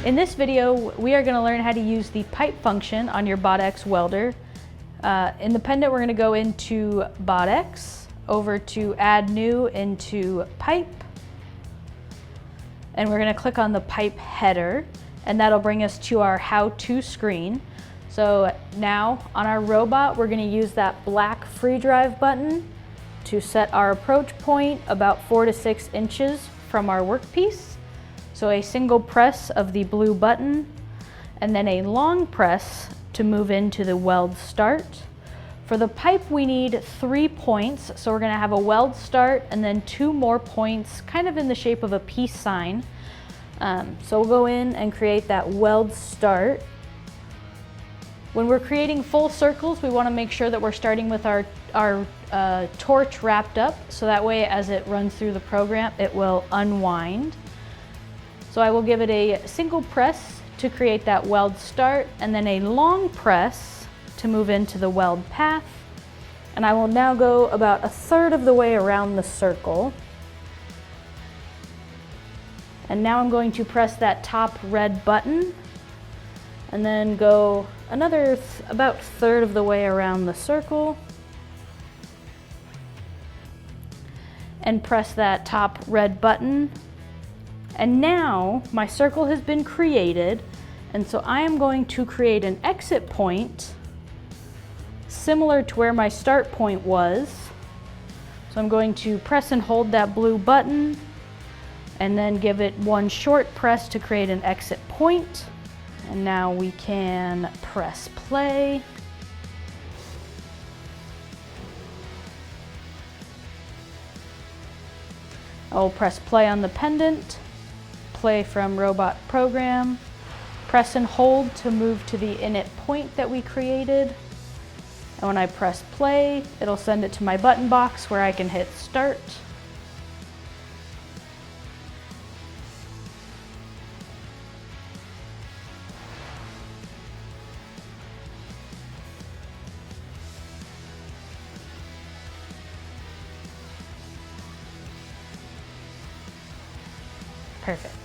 In this video, we are going to learn how to use the pipe function on your BotX welder. In the pendant, we're going to go into BotX, over to Add New into Pipe, and we're going to click on the pipe header, and that'll bring us to our how-to screen. So now on our robot, we're going to use that black free drive button to set our approach point about 4 to 6 inches from our workpiece. So a single press of the blue button, and then a long press to move into the weld start. For the pipe, we need 3 points. So we're going to have a weld start and then 2 more points, kind of in the shape of a peace sign. So we'll go in and create that weld start. When we're creating full circles, we want to make sure that we're starting with our torch wrapped up, so that way as it runs through the program, it will unwind. So I will give it a single press to create that weld start, and then a long press to move into the weld path. And I will now go about 1/3 of the way around the circle. And now I'm going to press that top red button, and then go another about 1/3 of the way around the circle, and press that top red button. And now my circle has been created, and so I am going to create an exit point similar to where my start point was. So I'm going to press and hold that blue button, and then give it one short press to create an exit point. And now we can press play. I'll press play on the pendant, play from robot program, press and hold to move to the init point that we created. And when I press play, it'll send it to my button box where I can hit start. Perfect.